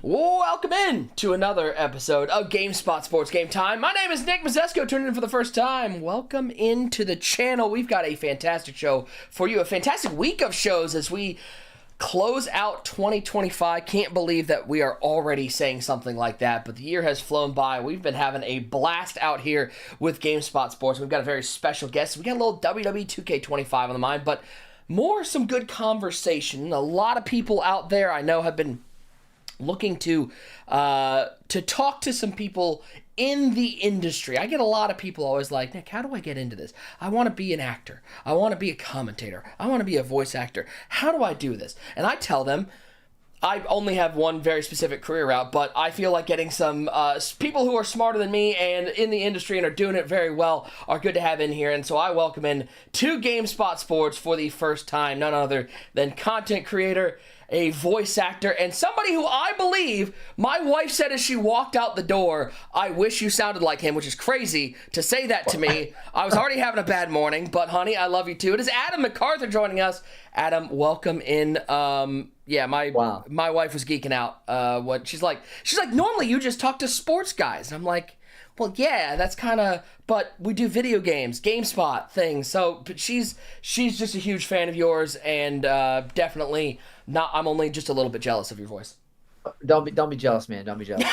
Welcome in to another episode of GameSpot Sports Game Time. My name is Nick Mazesco, tuning in for the first time. Welcome into the channel. We've got a fantastic show for you, a fantastic week of shows as we close out 2025. Can't believe that we are already saying something like that, but the year has flown by. We've been having a blast out here with GameSpot Sports. We've got a very special guest. We got a little WWE 2K25 on the mind, but some good conversation. A lot of people out there I know have been looking to talk to some people in the industry. I get a lot of people always like, Nick, how do I get into this? I want to be an actor. I want to be a commentator. I want to be a voice actor. How do I do this? And I tell them, I only have one very specific career route, but I feel like getting some people who are smarter than me and in the industry and are doing it very well are good to have in here. And so I welcome in to GameSpot Sports for the first time, none other than content creator, a voice actor, and somebody who I believe my wife said as she walked out the door, I wish you sounded like him, which is crazy to say that to me. I was already having a bad morning, but honey, I love you too. It is Adam McArthur joining us. Adam, welcome in. My wife was geeking out. What she's like, normally you just talk to sports guys. And I'm like, well, yeah, that's kind of, but we do video games, GameSpot things. So, but she's just a huge fan of yours, and definitely not. I'm only just a little bit jealous of your voice. Don't be jealous, man. Don't be jealous.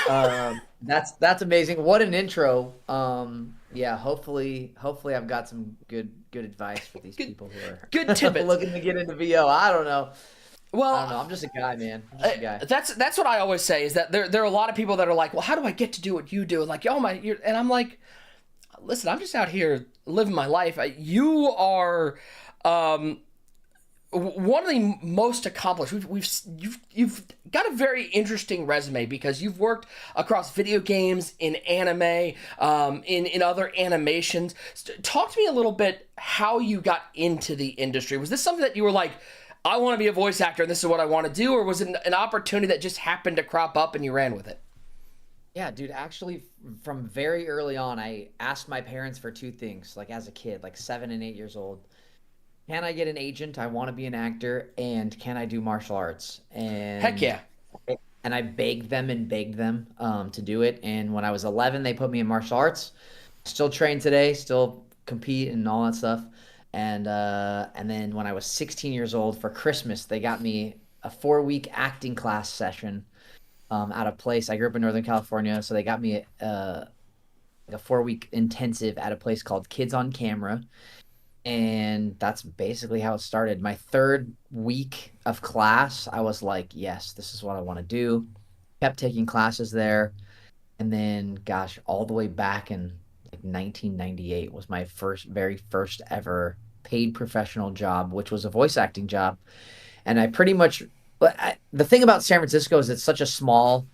That's amazing. What an intro. Hopefully I've got some good advice for these people who are good tidbits looking to get into VO. I don't know. Well, I don't know. I'm just a guy, man. I'm just a guy. That's what I always say is that there are a lot of people that are like, well, how do I get to do what you do? And like, and I'm like, listen, I'm just out here living my life. You are one of the most accomplished. You've got a very interesting resume because you've worked across video games, in anime, in other animations. Talk to me a little bit how you got into the industry. Was this something that you were like, I want to be a voice actor and this is what I want to do, or was it an opportunity that just happened to crop up and you ran with it? Yeah, dude, actually from very early on, I asked my parents for two things, like as a kid, like 7 and 8 years old. Can I get an agent? I want to be an actor. And can I do martial arts? And Heck yeah. And I begged them to do it. And when I was 11, they put me in martial arts. Still train today, still compete and all that stuff. And then when I was 16 years old for Christmas, they got me a 4-week acting class session at a place. I grew up in Northern California, so they got me a 4-week intensive at a place called Kids on Camera. And that's basically how it started. My 3rd week of class, I was like, yes, this is what I want to do. Kept taking classes there. And then, gosh, all the way back in like 1998 was my very first ever paid professional job, which was a voice acting job. And I pretty much, the thing about San Francisco is it's such a small,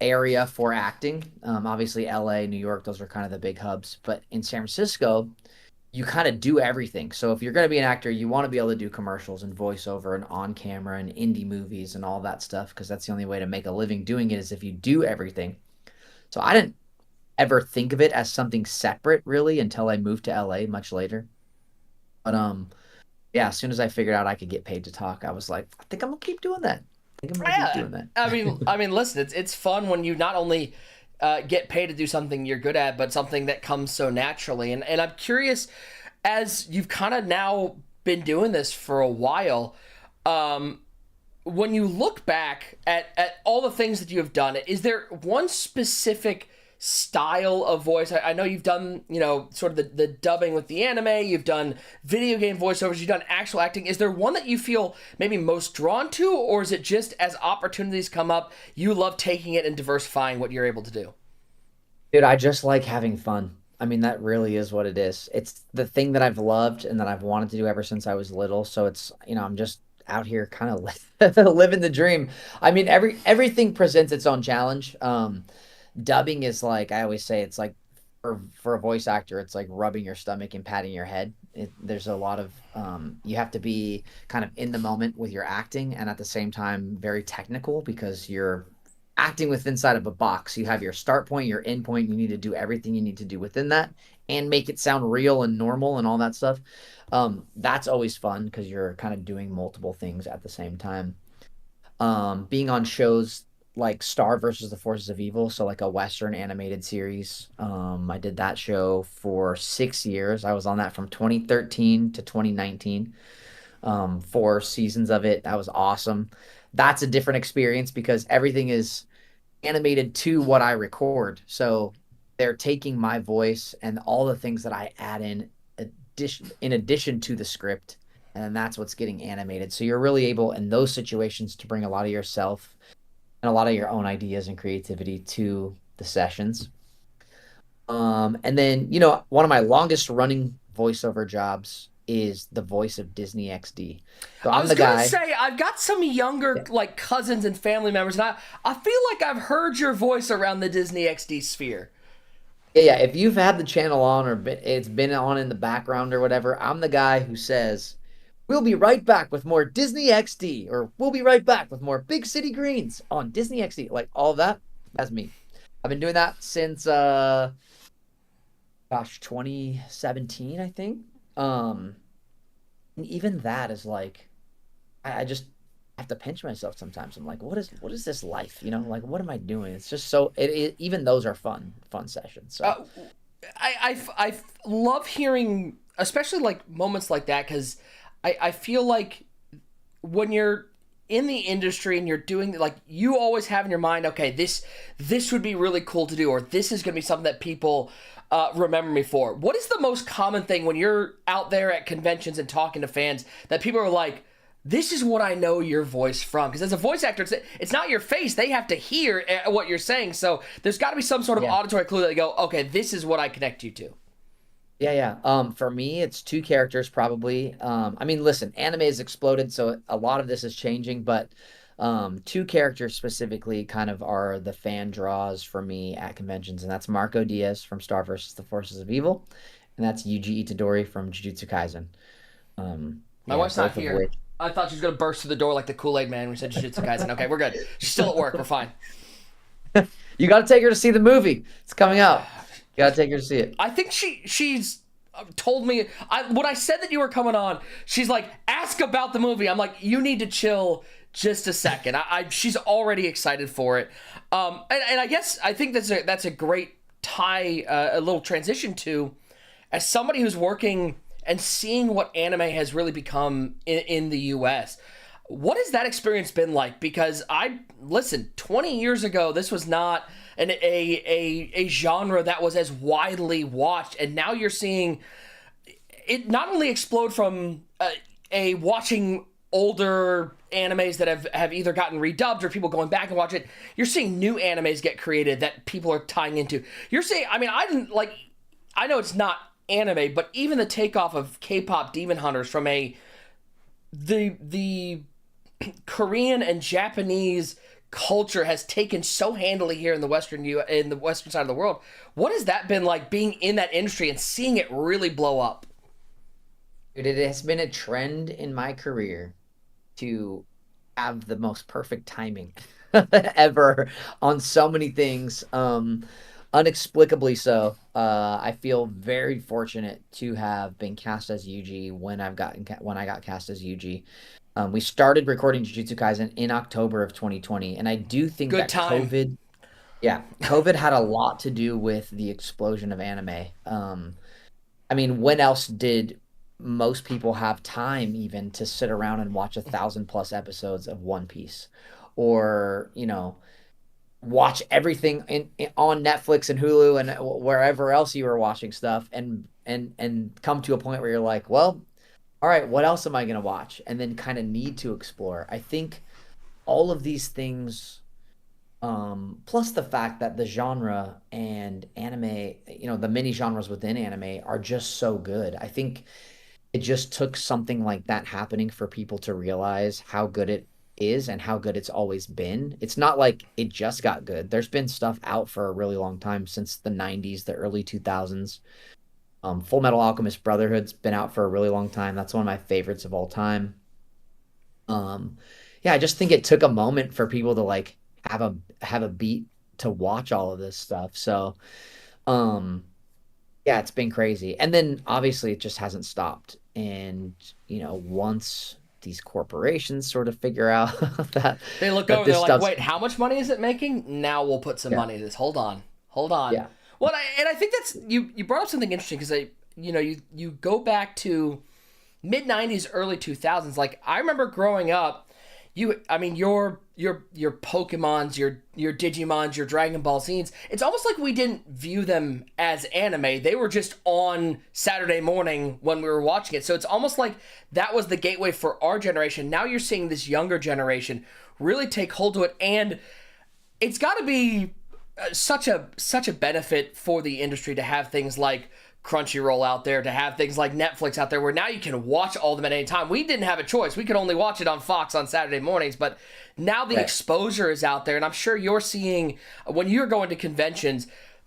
area for acting. Obviously LA, New York, those are kind of the big hubs, but in San Francisco, you kind of do everything. So if you're going to be an actor, you want to be able to do commercials and voiceover and on camera and indie movies and all that stuff, because that's the only way to make a living doing it is if you do everything. So I didn't ever think of it as something separate really until I moved to LA much later. But as soon as I figured out I could get paid to talk, I was like, I think I'm gonna keep doing that. I mean, listen, it's fun when you not only get paid to do something you're good at, but something that comes so naturally. And I'm curious, as you've kind of now been doing this for a while, when you look back at all the things that you have done, is there one specific style of voice? I know you've done, sort of the dubbing with the anime, you've done video game voiceovers, you've done actual acting. Is there one that you feel maybe most drawn to, or is it just as opportunities come up, you love taking it and diversifying what you're able to do? Dude, I just like having fun. I mean, that really is what it is. It's the thing that I've loved and that I've wanted to do ever since I was little. So it's, I'm just out here kind of living the dream. I mean, everything presents its own challenge. Dubbing is like, I always say, it's like for a voice actor, it's like rubbing your stomach and patting your head. There's a lot of, you have to be kind of in the moment with your acting and at the same time very technical because you're acting with inside of a box. You have your start point, your end point. You need to do everything you need to do within that and make it sound real and normal and all that stuff. That's always fun because you're kind of doing multiple things at the same time. Being on shows like Star versus the Forces of Evil, so like a Western animated series. I did that show for 6 years. I was on that from 2013 to 2019. 4 seasons of it. That was awesome. That's a different experience because everything is animated to what I record. So they're taking my voice and all the things that I add in addition to the script, and then that's what's getting animated. So you're really able in those situations to bring a lot of yourself and a lot of your own ideas and creativity to the sessions. And then, one of my longest running voiceover jobs is the voice of Disney XD. So I I'm was the gonna guy. say I've got some younger like cousins and family members, and I feel like I've heard your voice around the Disney XD sphere. Yeah, if you've had the channel on or it's been on in the background or whatever, I'm the guy who says, "We'll be right back with more Disney XD," or "We'll be right back with more Big City Greens on Disney XD." Like all of that, that's me. I've been doing that since 2017, I think. And even that is like I just have to pinch myself sometimes. I'm like, what is this life? Like what am I doing? It's just so even those are fun sessions. So Uh, I love hearing, especially like moments like that, because I feel like when you're in the industry and you're doing like you always have in your mind, okay, this would be really cool to do, or this is going to be something that people remember me for. What is the most common thing when you're out there at conventions and talking to fans that people are like, this is what I know your voice from? Because as a voice actor, it's not your face. They have to hear what you're saying. So there's got to be some sort of yeah. auditory clue that they go, okay, this is what I connect you to. Yeah, yeah. For me, it's two characters probably. I mean, listen, anime has exploded, so a lot of this is changing, but two characters specifically kind of are the fan draws for me at conventions, and that's Marco Diaz from Star vs. the Forces of Evil, and that's Yuji Itadori from Jujutsu Kaisen. My Yeah, wife's not both of here. which. I thought she was going to burst through the door like the Kool-Aid man when we said Jujutsu Kaisen. Okay, we're good. She's still at work. We're fine. You got to take her to see the movie. It's coming out. You got to take her to see it. I think she's told me when I said that you were coming on. She's like, ask about the movie. I'm like, you need to chill just a second. She's already excited for it. And I guess I think that's a great tie, a little transition to, as somebody who's working and seeing what anime has really become in the U.S. What has that experience been like? Because listen, 20 years ago, this was not a genre that was as widely watched, and now you're seeing it not only explode from a watching older animes that have either gotten redubbed or people going back and watch it. You're seeing new animes get created that people are tying into. You're saying, I mean, I know it's not anime, but even the takeoff of K-pop Demon Hunters from the Korean and Japanese culture has taken so handily here in the in the western side of the world. What has that been like, being in that industry and seeing it really blow up? Dude, it has been a trend in my career to have the most perfect timing ever on so many things. Unexplicably so. I feel very fortunate to have been cast as Yuji when I got cast as Yuji. We started recording Jujutsu Kaisen in October of 2020, and I do think Good that time. COVID had a lot to do with the explosion of anime. I mean, when else did most people have time even to sit around and watch 1,000+ episodes of One Piece, or watch everything on Netflix and Hulu and wherever else you were watching stuff, and come to a point where you're like, well, all right, what else am I gonna watch? And then kind of need to explore. I think all of these things, plus the fact that the genre and anime, the mini genres within anime are just so good. I think it just took something like that happening for people to realize how good it is and how good it's always been. It's not like it just got good. There's been stuff out for a really long time, since the 90s, the early 2000s. Full Metal Alchemist Brotherhood's been out for a really long time. That's one of my favorites of all time. Yeah, I just think it took a moment for people to like have a beat to watch all of this stuff. So, um, yeah, it's been crazy. And then obviously it just hasn't stopped. And, once these corporations sort of figure out that They look that over, they're this like, stuff's wait, how much money is it making? Now we'll put some yeah, money into this. Hold on. Hold on. yeah, Well, and I think that's, you brought up something interesting because you go back to mid 90s, early 2000s. Like, I remember growing up, I mean, your Pokemons, your Digimons, your Dragon Ball Z's. It's almost like we didn't view them as anime. They were just on Saturday morning when we were watching it. So it's almost like that was the gateway for our generation. Now you're seeing this younger generation really take hold to it, and it's got to be such a benefit for the industry to have things like Crunchyroll out there, to have things like Netflix out there, where now you can watch all of them at any time. We didn't have a choice. We could only watch it on Fox on Saturday mornings, but now the right. exposure is out there, and I'm sure you're seeing, when you're going to conventions,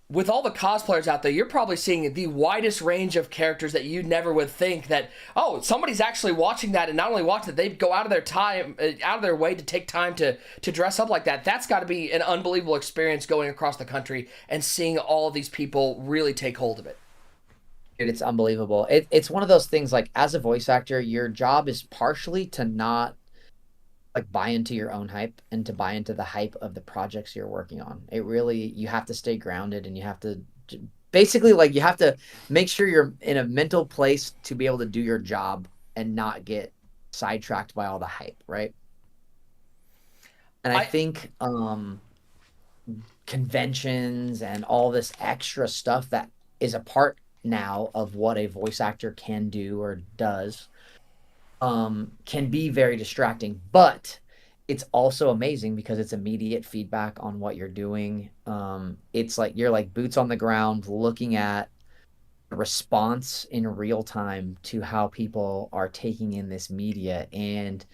with all the cosplayers out there, you're probably seeing the widest range of characters that you never would think that, oh, somebody's actually watching that, and not only watching it, they go out of their time, out of their way to take time to dress up like that. That's got to be an unbelievable experience going across the country and seeing all of these people really take hold of it. Dude, it's unbelievable. It's one of those things, like, as a voice actor, your job is partially to not like buy into your own hype and to buy into the hype of the projects you're working on. It really, you have to stay grounded, and you have to basically, like, you have to make sure you're in a mental place to be able to do your job and not get sidetracked by all the hype, right? And I I think conventions and all this extra stuff that is a part now of what a voice actor can do or does can be very distracting, but it's also amazing because it's immediate feedback on what you're doing. It's like you're like boots on the ground looking at the response in real time to how people are taking in this media. And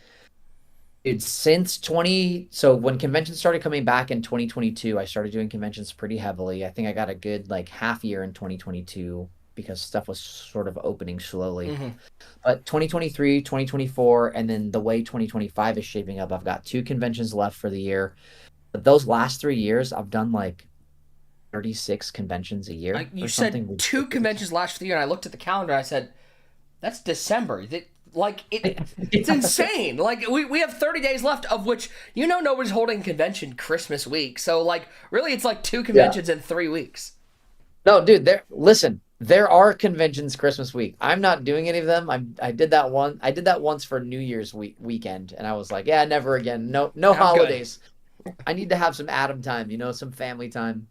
it's since 20, so when conventions started coming back in 2022, I started doing conventions pretty heavily. I think I got a good like half year in 2022 because stuff was sort of opening slowly. mhm. But 2023, 2024, and then the way 2025 is shaping up, I've got two conventions left for the year. But those last 3 years, I've done like 36 conventions a year You or said something two ridiculous. conventions last for the year, and I looked at the calendar. I said, "That's December." Like it's Yeah. insane. Like we have 30 days left, of which nobody's holding convention Christmas week. So like really, it's like two Yeah. conventions in 3 weeks. No, dude, listen, there are conventions Christmas week. I'm not doing any of them. I did that one. I did that once for New Year's weekend, and I was like, yeah, never again. No, no I'm good. holidays. I need to have some Adam time, some family time.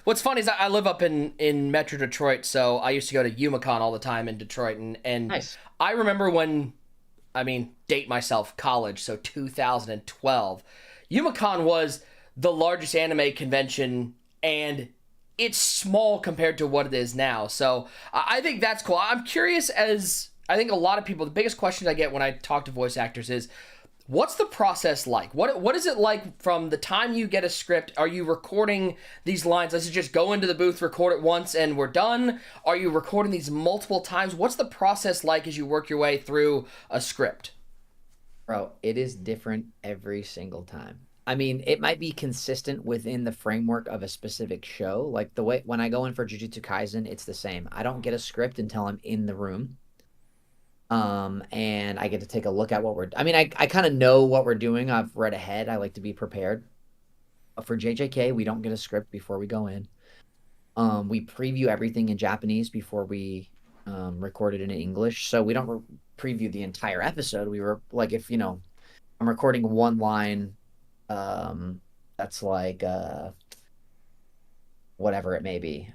What's funny is I live up in Metro Detroit, so I used to go to UMaCon all the time in Detroit, and Nice. I remember when, I mean, date myself, college, so 2012, UMaCon was the largest anime convention, and it's small compared to what it is now. So I think that's cool. I'm curious, as I think a lot of people, the biggest questions I get when I talk to voice actors is, what's the process like? What is it like from the time you get a script? Are you recording these lines? Let's just go into the booth, record it once, and we're done. Are you recording these multiple times? What's the process like as you work your way through a script? Bro, it is different every single time. I mean, it might be consistent within the framework of a specific show. Like the way when I go in for Jujutsu Kaisen, it's the same. I don't get a script until I'm in the room. And I get to take a look at I mean, I kind of know what we're doing. I've read ahead. I like to be prepared. But for JJK, we don't get a script before we go in. We preview everything in Japanese before we record it in English. So we don't preview the entire episode. We were like, if, I'm recording one line, that's like, whatever it may be.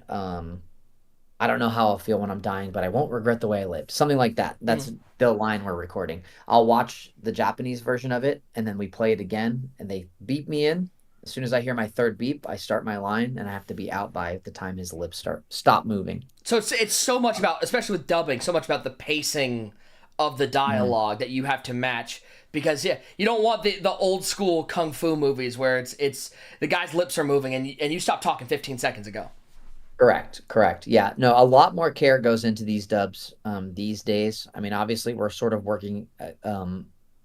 I don't know how I'll feel when I'm dying, but I won't regret the way I lived. Something like that. That's Mm. the line we're recording. I'll watch the Japanese version of it, and then we play it again, and they beep me in. As soon as I hear my third beep, I start my line, and I have to be out by the time his lips stop moving. So it's so much about, especially with dubbing, so much about the pacing of the Mhm. dialogue that you have to match, because yeah, you don't want the old school kung fu movies where it's the guy's lips are moving and you stopped talking 15 seconds ago. Correct, correct. Yeah, no, a lot more care goes into these dubs these days. I mean, obviously, we're sort of working.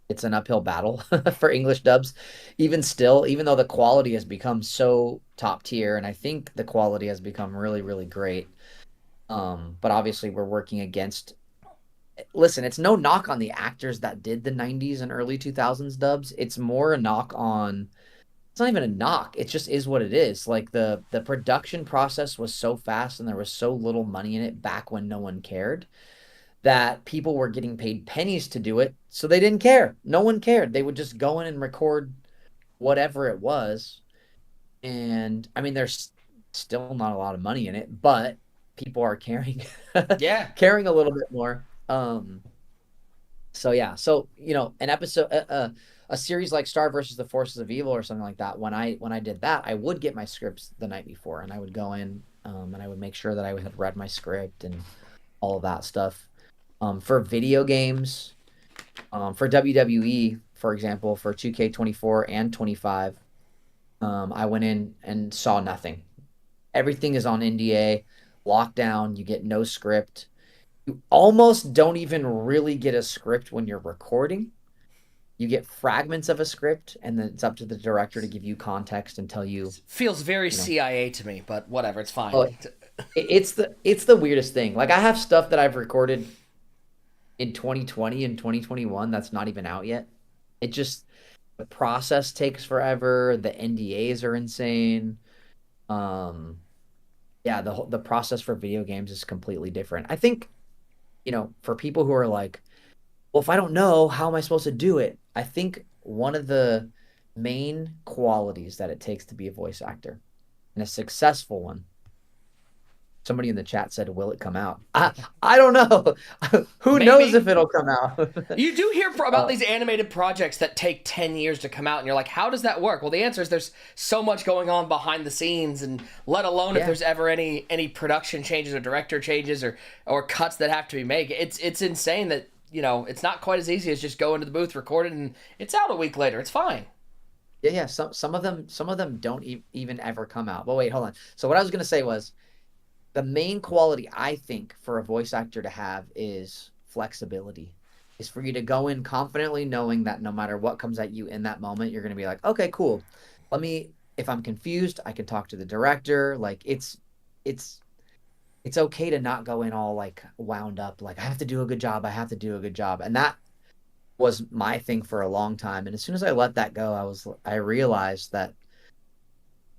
It's an uphill battle for English dubs, even still, even though the quality has become so top tier, and I think the quality has become really, really great. But obviously, we're working against listen, it's no knock on the actors that did the 90s and early 2000s dubs. It's more a knock on, it's not even a knock. It just is what it is. Like the production process was so fast and there was so little money in it back when no one cared that people were getting paid pennies to do it. So they didn't care. No one cared. They would just go in and record whatever it was. And I mean, there's still not a lot of money in it, but people are caring, Yeah. caring a little bit more. So yeah, so an episode, a series like Star versus the Forces of Evil or something like that. When I did that, I would get my scripts the night before, and I would go in, and I would make sure that I had read my script and all of that stuff. For video games, for WWE, for example, for 2K24 and 25, I went in and saw nothing. Everything is on NDA, lockdown. You get no script. You almost don't even really get a script when you're recording. You get fragments of a script, and then it's up to the director to give you context and tell you. Feels very CIA to me, but whatever, it's fine. Oh, it's the weirdest thing. Like, I have stuff that I've recorded in 2020 and 2021 that's not even out yet. It just, the process takes forever. The NDAs are insane. Yeah, the process for video games is completely different. I think, for people who are like, well, if I don't know, how am I supposed to do it? I think one of the main qualities that it takes to be a voice actor, and a successful one. Somebody in the chat said, will it come out? I don't know. Who Maybe. knows if it'll come out? You do hear about these animated projects that take 10 years to come out, and you're like, how does that work? Well, the answer is there's so much going on behind the scenes, and let alone if there's ever any production changes or director changes or cuts that have to be made. It's insane that, it's not quite as easy as just go into the booth, record it, and it's out a week later. It's fine. Yeah. Some of them don't even ever come out. But wait, hold on. So what I was going to say was, the main quality I think for a voice actor to have is flexibility. Is for you to go in confidently knowing that no matter what comes at you in that moment, you're going to be like, okay, cool. If I'm confused, I can talk to the director. Like, it's okay to not go in all like wound up. Like, I have to do a good job. And that was my thing for a long time. And as soon as I let that go, I realized that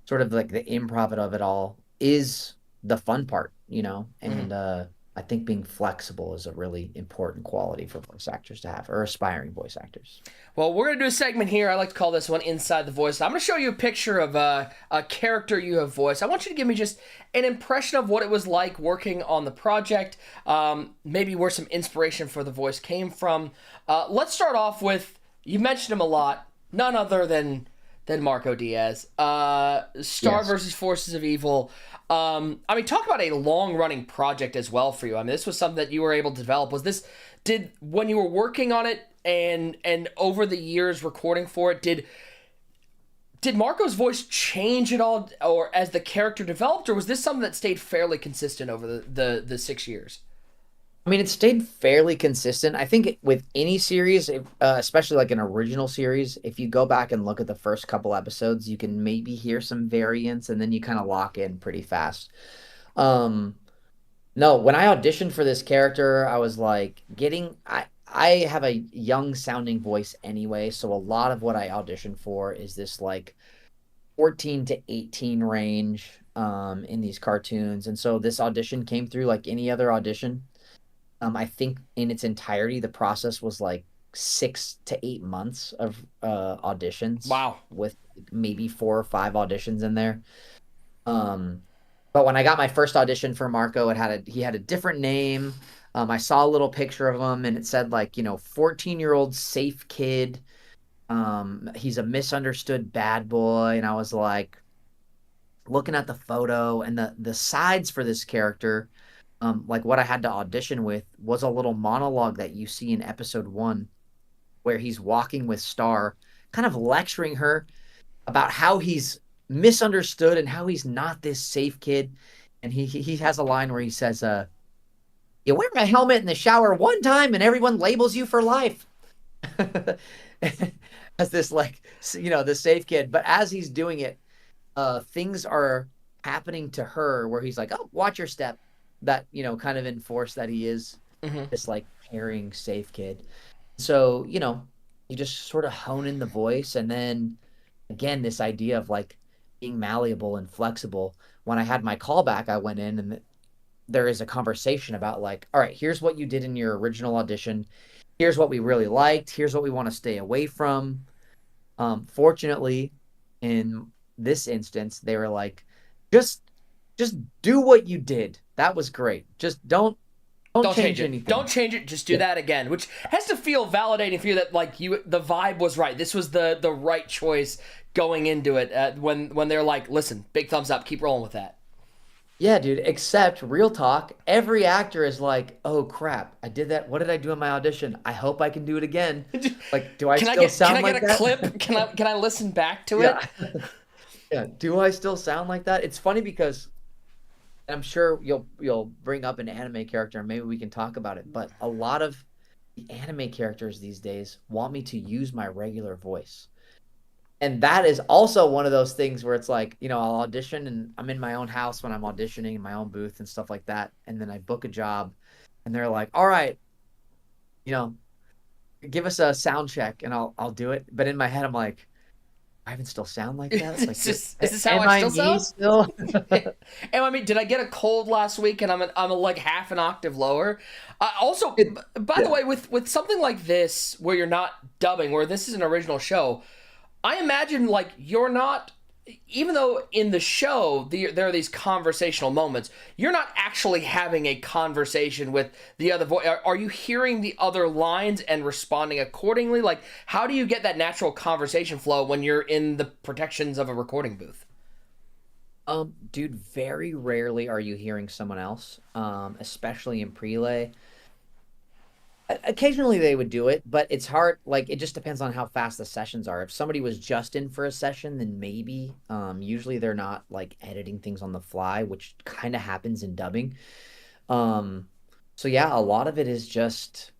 sort of like the improv of it all is the fun part, and I think being flexible is a really important quality for voice actors to have, or aspiring voice actors. Well, we're going to do a segment here. I like to call this one Inside the Voice. I'm going to show you a picture of a character you have voiced. I want you to give me just an impression of what it was like working on the project, maybe where some inspiration for the voice came from. Let's start off with, you mentioned him a lot, none other than Marco Diaz. Star versus Forces of Evil. Talk about a long-running project as well for you. I mean, this was something that you were able to develop. When you were working on it and over the years recording for it, did Marco's voice change at all, or as the character developed, or was this something that stayed fairly consistent over the 6 years? I mean, it stayed fairly consistent. I think with any series, especially like an original series, if you go back and look at the first couple episodes, you can maybe hear some variants, and then you kind of lock in pretty fast. No, when I auditioned for this character, I was like I have a young sounding voice anyway, so a lot of what I auditioned for is this like 14 to 18 range in these cartoons. And so this audition came through like any other audition. I think in its entirety, the process was like 6 to 8 months of auditions. Wow. With maybe 4 or 5 auditions in there. But when I got my first audition for Marco, he had a different name. I saw a little picture of him, and it said 14-year-old safe kid. He's a misunderstood bad boy. And I was like, looking at the photo and the sides for this character, like what I had to audition with was a little monologue that you see in episode 1, where he's walking with Star, kind of lecturing her about how he's misunderstood and how he's not this safe kid. And he has a line where he says, you wear a helmet in the shower one time and everyone labels you for life. As this the safe kid. But as he's doing it, things are happening to her where he's like, oh, watch your step. That, kind of enforce that he is this like caring, safe kid. So, you just sort of hone in the voice. And then again, this idea of like being malleable and flexible. When I had my callback, I went in and there is a conversation about like, all right, here's what you did in your original audition. Here's what we really liked. Here's what we want to stay away from. Fortunately, in this instance, they were like, just just do what you did. That was great. Just don't Don't change change it. anything. Don't change it. Just do Yeah. that again, which has to feel validating for you that like the vibe was right. This was the right choice going into it. When they're like, listen, big thumbs up, keep rolling with that. Yeah, dude, except real talk, every actor is like, "Oh crap, I did that. What did I do in my audition? I hope I can do it again." Like, do I Can I still get sound like a that? clip? Can I listen back to it? Yeah. Yeah. Do I still sound like that? It's funny because I'm sure you'll bring up an anime character and maybe we can talk about it, but a lot of the anime characters these days want me to use my regular voice. And that is also one of those things where it's like, I'll audition and I'm in my own house when I'm auditioning in my own booth and stuff like that. And then I book a job and they're like, all right, you know, give us a sound check and I'll do it. But in my head, I'm like, I even still sound like that? Like, Is this how am I I still me sound? still? And I mean, did I get a cold last week and I'm like half an octave lower? Also, by the Yeah. way, with something like this where you're not dubbing, where this is an original show, I imagine like you're not, even though in the show there are these conversational moments, you're not actually having a conversation with the other voice. Are you hearing the other lines and responding accordingly? Like, how do you get that natural conversation flow when you're in the protections of a recording booth? Dude, very rarely are you hearing someone else, especially in prelay. Occasionally they would do it, but it's hard. Like it just depends on how fast the sessions are. If somebody was just in for a session, then maybe. Usually they're not like editing things on the fly, which kind of happens in dubbing. Um, so yeah, a lot of it is just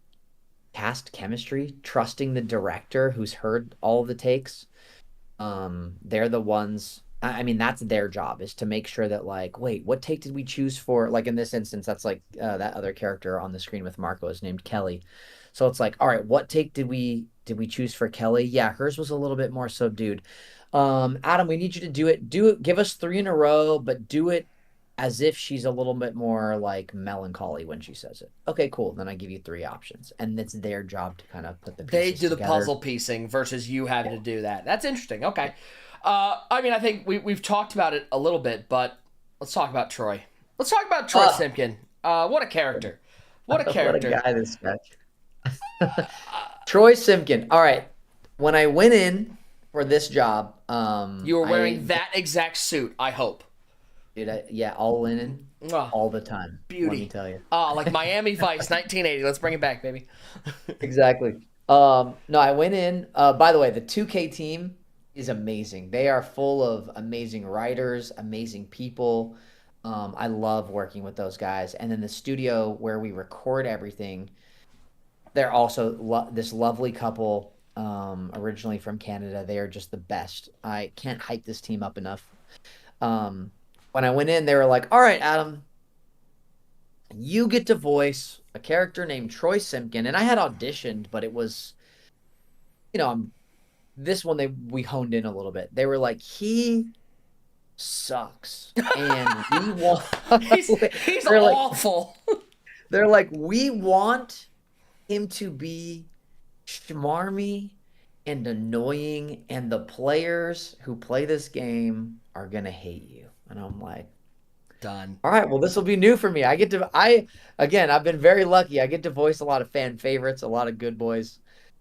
cast chemistry, trusting the director who's heard all of the takes. They're the ones. I mean, that's their job is to make sure that like, wait, what take did we choose for? Like in this instance, that's like that other character on the screen with Marco is named Kelly. So it's like, all right, what take did we choose for Kelly? Yeah, hers was a little bit more subdued. Adam, we need you to do it. Do it. Give us three in a row, but do it as if she's a little bit more like melancholy when she says it. Okay, cool. Then I give you three options, and it's their job to kind of put the They pieces do the together. puzzle piecing versus you having Yeah. to do that. That's interesting. Okay. I mean, I think we've talked about it a little bit, but let's talk about Troy. Let's talk about Troy Oh, Simpkin. What a character. What a what a character. guy this guy. Troy Simpkin. All right. When I went in for this job, You were I wearing that exact suit, I hope. yeah, all linen, Oh, all the time. Let me beauty. tell you. Like Miami Vice, 1980. Let's bring it back, baby. Exactly. No, I went in. By the way, the 2K team is amazing. They are full of amazing writers, amazing people. I love working with those guys. And then the studio where we record everything, they're also this lovely couple, originally from Canada. They are just the best. I can't hype this team up enough. Um, when I went in, they were like, "All right, Adam, you get to voice a character named Troy Simpkin." And I had auditioned, but it was, this one we honed in a little bit. They were like, "He sucks," and we want. He's they're like, awful. we want him to be schmarmy and annoying, and the players who play this game are gonna hate you. And I'm like, Done. all right, well, this will be new for me. Again, I've been very lucky. I get to voice a lot of fan favorites, a lot of good boys,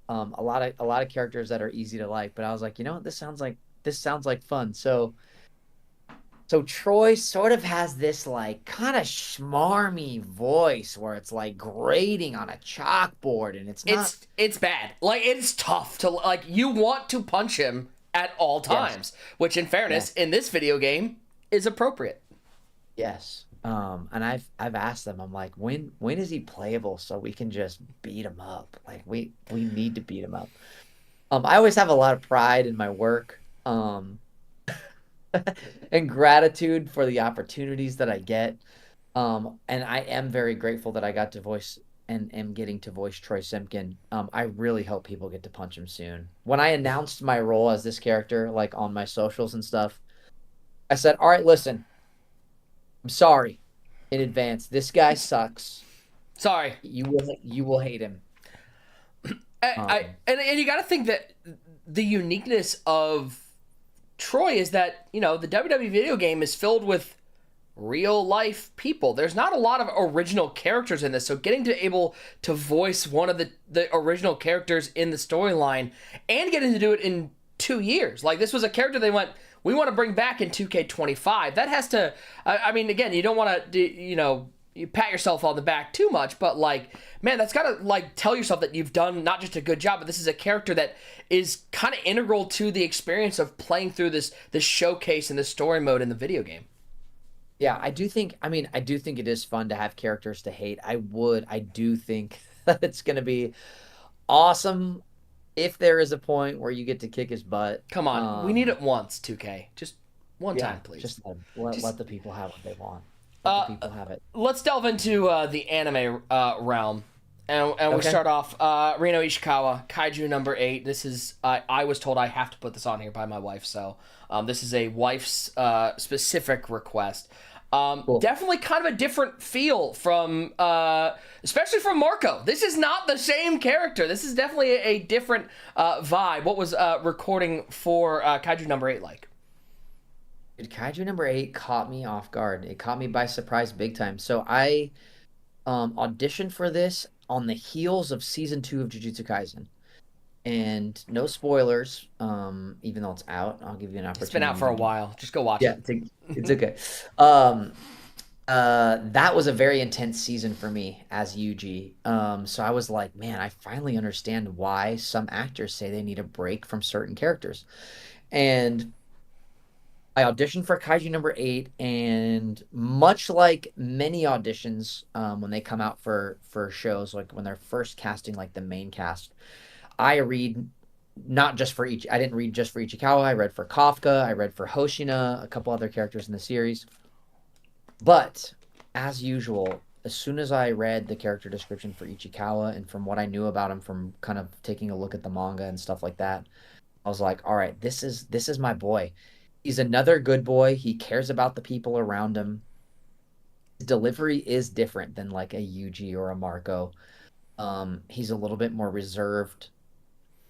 a lot of characters that are easy to like. But I was like, what? This sounds like fun. So Troy sort of has this like kind of schmarmy voice where it's like grating on a chalkboard, and it's not. It's bad. Like it's tough to like. You want to punch him at all Yes, times, which, in fairness, yes, in this video game, is appropriate. yes. And I've asked them. I'm like, when is he playable so we can just beat him up? Like we need to beat him up. I always have a lot of pride in my work. And gratitude for the opportunities that I get. And I am very grateful that I got to voice and am getting to voice Troy Simpkin, I really hope people get to punch him soon. When I announced my role as this character, like on my socials and stuff, I said, all right, listen, I'm sorry in advance. This guy sucks. Sorry. You will hate him. And you got to think that the uniqueness of Troy is that, the WWE video game is filled with real life people. There's not a lot of original characters in this, so getting to able to voice one of the original characters in the storyline and getting to do it in 2 years. Like, this was a character they went, we want to bring back in 2K25. That has to, again, you don't want to, you pat yourself on the back too much, but man, that's got to tell yourself that you've done not just a good job, but this is a character that is kind of integral to the experience of playing through this showcase and this story mode in the video game. Yeah, I do think it is fun to have characters to hate. I do think that it's going to be awesome if there is a point where you get to kick his butt. Come on, we need it once, 2K. Just one time, please. Just let the people have what they want. Let the people have it. Let's delve into the anime realm. And we start off, Rino Ishikawa, Kaiju number 8. This is, I was told I have to put this on here by my wife, so this is a wife's specific request. Cool. Definitely kind of a different feel from, especially from Marco. This is not the same character. This is definitely a different vibe. What was recording for Kaiju number 8 like? Kaiju number 8 caught me off guard. It caught me by surprise big time. So I auditioned for this on the heels of season 2 of Jujutsu Kaisen. And no spoilers, even though it's out. I'll give you an opportunity. It's been out for a while. Just go watch it. It's okay. That was a very intense season for me as Yuji. So I was like, man, I finally understand why some actors say they need a break from certain characters. And I auditioned for Kaiju number 8, and much like many auditions when they come out for shows, like when they're first casting like the main cast, I read not just for each. I didn't read just for Ichikawa. I read for Kafka. I read for Hoshina, a couple other characters in the series. But as usual, as soon as I read the character description for Ichikawa, and from what I knew about him from kind of taking a look at the manga and stuff like that, I was like, all right, this is my boy. He's another good boy. He cares about the people around him. His delivery is different than like a Yuji or a Marco. He's a little bit more reserved.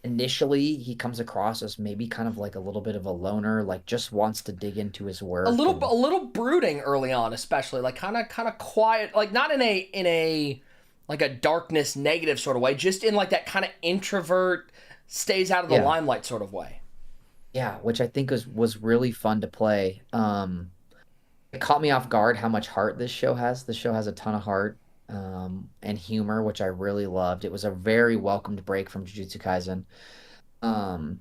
Initially, he comes across as maybe kind of like a little bit of a loner, like just wants to dig into his work. A little brooding early on, especially like kind of quiet, like not in a like a darkness negative sort of way, just in like that kind of introvert, stays out of the limelight sort of way. Yeah, which I think was really fun to play. It caught me off guard how much heart this show has. The show has a ton of heart and humor, which I really loved. It was a very welcomed break from Jujutsu Kaisen. And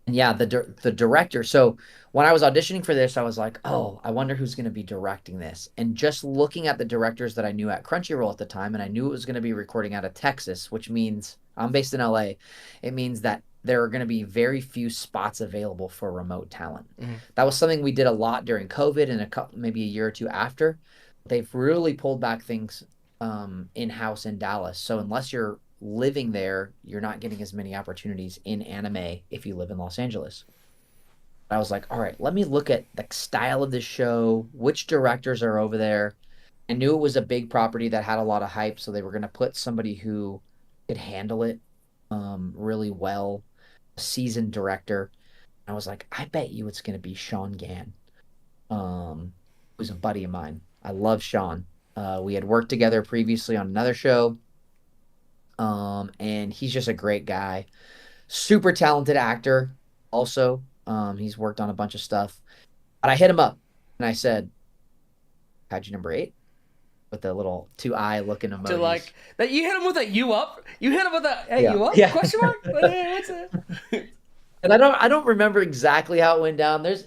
yeah, the director. So when I was auditioning for this, I was like, oh, I wonder who's going to be directing this. And just looking at the directors that I knew at Crunchyroll at the time, and I knew it was going to be recording out of Texas, which means I'm based in LA. It means that there are going to be very few spots available for remote talent. Mm-hmm. That was something we did a lot during COVID and maybe a year or two after. They've really pulled back things in-house in Dallas. So unless you're living there, you're not getting as many opportunities in anime if you live in Los Angeles. I was like, all right, let me look at the style of this show, which directors are over there. I knew it was a big property that had a lot of hype, so they were going to put somebody who could handle it really well, a seasoned director. I was like, I bet you it's going to be Sean Gann, who's a buddy of mine. I love Sean. We had worked together previously on another show, and he's just a great guy. Super talented actor also. He's worked on a bunch of stuff. But I hit him up, and I said, Kaiju number 8? With the little 2-eye looking emojis. To like, that you hit him with a you up? You hit him with a hey, you up? Yeah. Question mark? What's it? And I don't remember exactly how it went down. There's,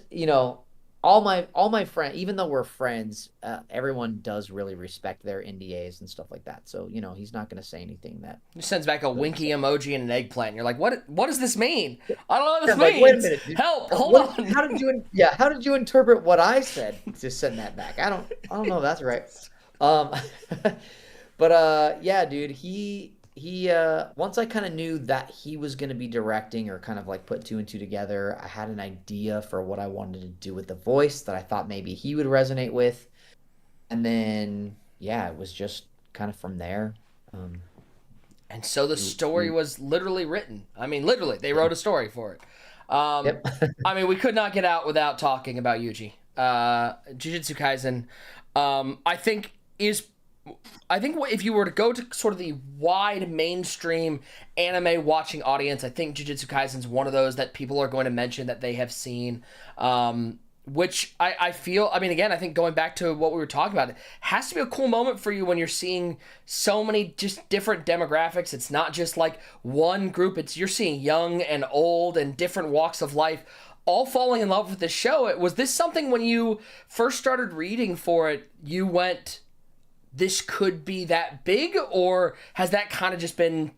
all my friends, even though we're friends, everyone does really respect their NDAs and stuff like that. So, he's not going to say anything that... He sends back a winky emoji and an eggplant. And you're like, what does this mean? I don't know what this means. Wait a minute, dude. Help, hold on. How did you interpret what I said to send that back? I don't know if that's right. But yeah, dude, he once I kind of knew that he was going to be directing or kind of like put two and two together, I had an idea for what I wanted to do with the voice that I thought maybe he would resonate with. And then yeah, it was just kind of from there. Um And so the story we was literally written. I mean, literally, they wrote a story for it. Um, yep. I mean, we could not get out without talking about Yuji. Jujutsu Kaisen, I think is, I think if you were to go to sort of the wide mainstream anime watching audience, I think Jujutsu Kaisen is one of those that people are going to mention that they have seen. Which I feel, I mean, again, I think going back to what we were talking about, it has to be a cool moment for you when you're seeing so many just different demographics. It's not just like one group, it's you're seeing young and old and different walks of life all falling in love with this show. Was this something when you first started reading for it, you went, this could be that big, or has that kind of just been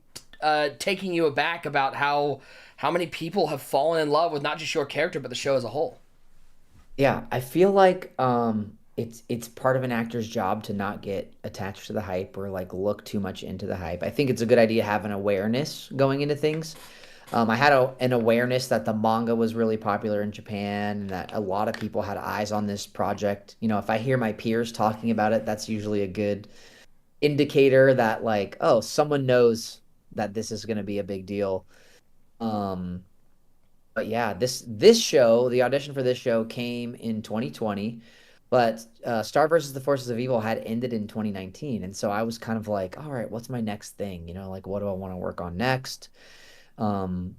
taking you aback about how many people have fallen in love with not just your character but the show as a whole? Yeah, I feel like it's part of an actor's job to not get attached to the hype or like look too much into the hype. I think it's a good idea to have an awareness going into things. I had an awareness that the manga was really popular in Japan and that a lot of people had eyes on this project. You know, if I hear my peers talking about it, that's usually a good indicator that like, oh, someone knows that this is going to be a big deal. Um, but yeah, this show, the audition for this show came in 2020, but Star versus the Forces of Evil had ended in 2019, and so I was kind of like, all right, what's my next thing? You know, like what do I want to work on next? Um,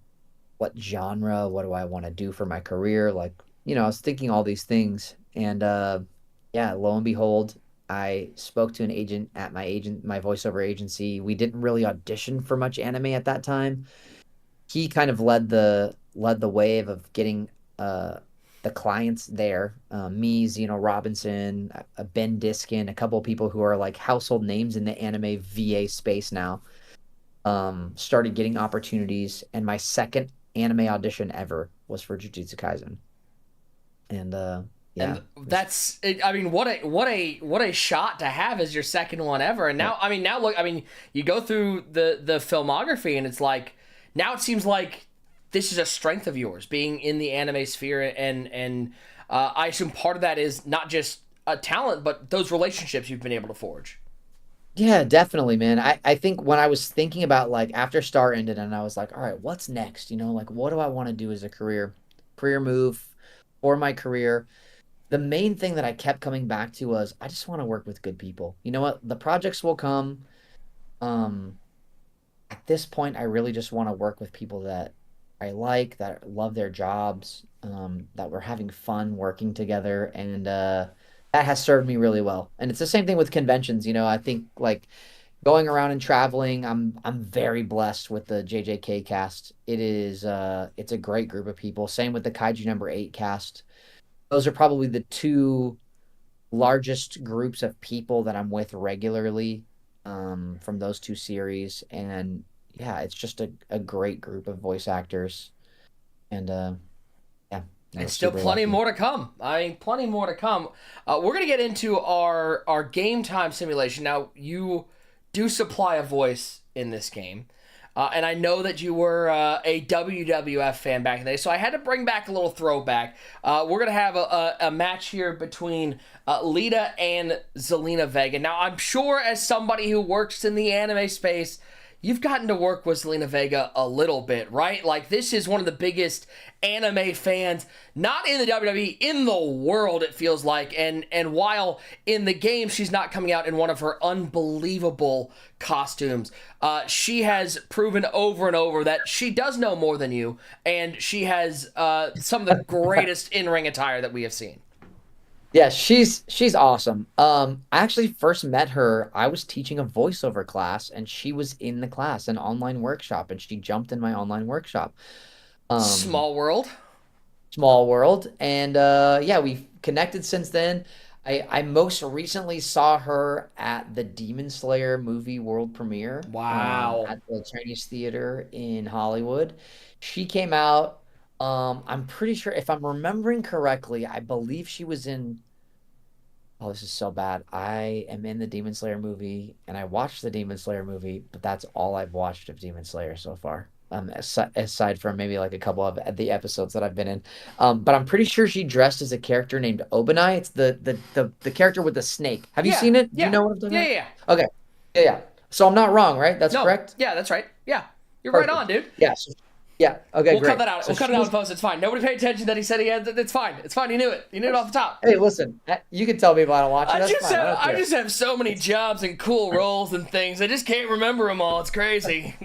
what genre? What do I want to do for my career? Like, you know, I was thinking all these things, and yeah, lo and behold, I spoke to an agent at my voiceover agency. We didn't really audition for much anime at that time. He kind of led the wave of getting uh the clients there. Me, Zeno Robinson, Ben Diskin, a couple of people who are like household names in the anime VA space now. Started getting opportunities, and my second anime audition ever was for Jujutsu Kaisen. And yeah, And that's, I mean, what a shot to have as your second one ever. And yeah, now, I mean, now look, I mean, you go through the filmography, and it's like now it seems like this is a strength of yours, being in the anime sphere, and I assume part of that is not just a talent, but those relationships you've been able to forge. yeah, definitely, man. I think when I was thinking about like after Star ended, and I was like, all right, what's next? You know, like what do I want to do as a career move for my career? The main thing that I kept coming back to was I just want to work with good people. You know what? The projects will come. Um, at this point, I really just want to work with people that I like, that love their jobs, that we're having fun working together, and that has served me really well. And it's the same thing with conventions. You know, I think like going around and traveling, I'm very blessed with the JJK cast. It's a great group of people. Same with the Kaiju number 8 cast. Those are probably the two largest groups of people that I'm with regularly from those two series. And yeah, it's just a great group of voice actors. And yeah, I And was still super plenty lucky. more to come. I mean, plenty more to come. We're gonna get into our game time simulation. Now, you do supply a voice in this game, and I know that you were a WWF fan back in the day, so I had to bring back a little throwback. We're gonna have a match here between Lita and Zelina Vega. Now, I'm sure as somebody who works in the anime space, you've gotten to work with Zelina Vega a little bit, right? Like, this is one of the biggest anime fans, not in the WWE, in the world, it feels like. And while in the game, she's not coming out in one of her unbelievable costumes, she has proven over and over that she does know more than you, and she has some of the greatest in-ring attire that we have seen. Yeah, she's awesome. I actually first met her. I was teaching a voiceover class, and she was in the class, an online workshop, and she jumped in my online workshop. Um, Small world. Small world, and yeah, we've connected since then. I most recently saw her at the Demon Slayer movie world premiere Wow. at the Chinese Theater in Hollywood. She came out. I'm pretty sure if I'm remembering correctly, I believe she was in Oh, this is so bad. I am in the Demon Slayer movie, and I watched the Demon Slayer movie, but that's all I've watched of Demon Slayer so far. Aside from maybe like a couple of the episodes that I've been in. But I'm pretty sure she dressed as a character named Obanai. It's the character with the snake. Have you Yeah, seen it? Do you yeah, know what I'm talking yeah, about? yeah, yeah. Okay. Yeah, yeah. So I'm not wrong, right? That's No, correct? yeah, that's right. Yeah, you're right on, Perfect. dude. Yeah. Yeah. Okay, We'll cut great. that out. So We'll cut she it out was in post. It's fine. Nobody paid attention that he said he had. It's fine. It's fine. He knew it. He knew it off the top. Hey, listen, you can tell me if I don't watch it. That's fine. I don't I care. just have so many jobs and cool roles and things. I just can't remember them all. It's crazy.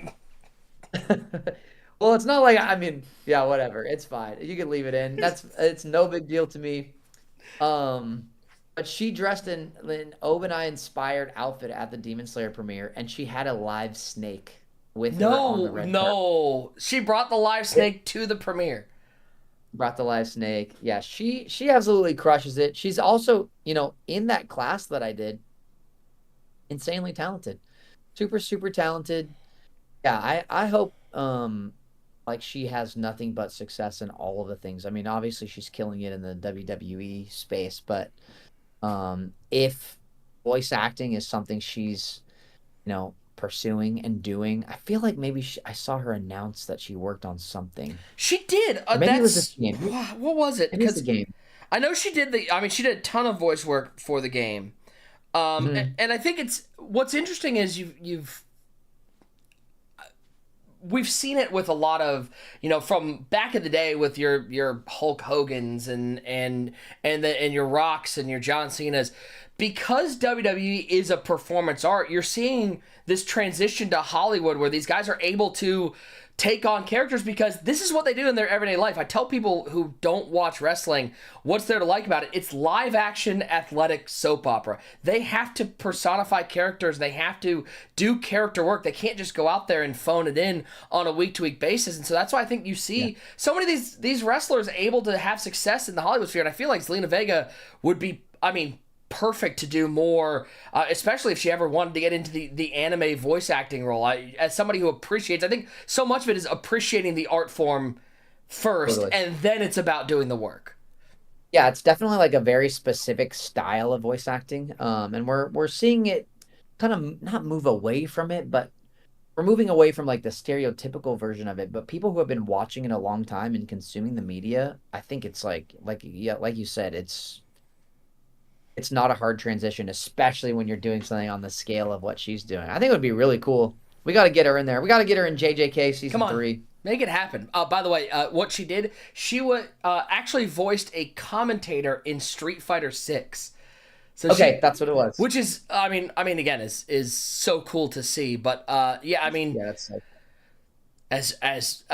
Well, it's not like I mean, yeah, whatever. It's fine. You can leave it in. It's no big deal to me. But she dressed in an Obanai inspired outfit at the Demon Slayer premiere, and she had a live snake with her on the No, red carpet. no. She brought the live snake to the premiere. Brought the live snake. Yeah, she absolutely crushes it. She's also, in that class that I did, insanely talented. Super, super talented. Yeah, I hope like she has nothing but success in all of the things. I mean, obviously she's killing it in the WWE space, but if voice acting is something she's, pursuing and doing, I feel like maybe I saw her announce that she worked on something. She did. Or maybe it was this game. What was it? Maybe it's the Because game. I know she did the. I mean, she did a ton of voice work for the game. Mhm. And I think it's what's interesting is we've seen it with a lot of from back in the day with your Hulk Hogan's and your Rocks and your John Cena's, because WWE is a performance art. You're seeing this transition to Hollywood where these guys are able to take on characters because this is what they do in their everyday life. I tell people who don't watch wrestling what's there to like about it. It's live action athletic soap opera. They have to personify characters. They have to do character work. They can't just go out there and phone it in on a week-to-week basis. And so that's why I think you see so many of these wrestlers able to have success in the Hollywood sphere. And I feel like Zelina Vega would be, perfect to do more, especially if she ever wanted to get into the anime voice acting role. As somebody who appreciates, I think so much of it is appreciating the art form first, Totally. and then it's about doing the work. Yeah, it's definitely like a very specific style of voice acting. And we're seeing it kind of not move away from it, but we're moving away from like the stereotypical version of it. But people who have been watching it a long time and consuming the media, I think it's like you said, it's not a hard transition, especially when you're doing something on the scale of what she's doing. I think it would be really cool. We got to get her in there. We got to get her in JJK season Come on. 3. Make it happen. By the way, what she did, she would actually voiced a commentator in Street Fighter 6. So Okay, that's what it was. which is, again, is so cool to see. But Yeah, that's like, as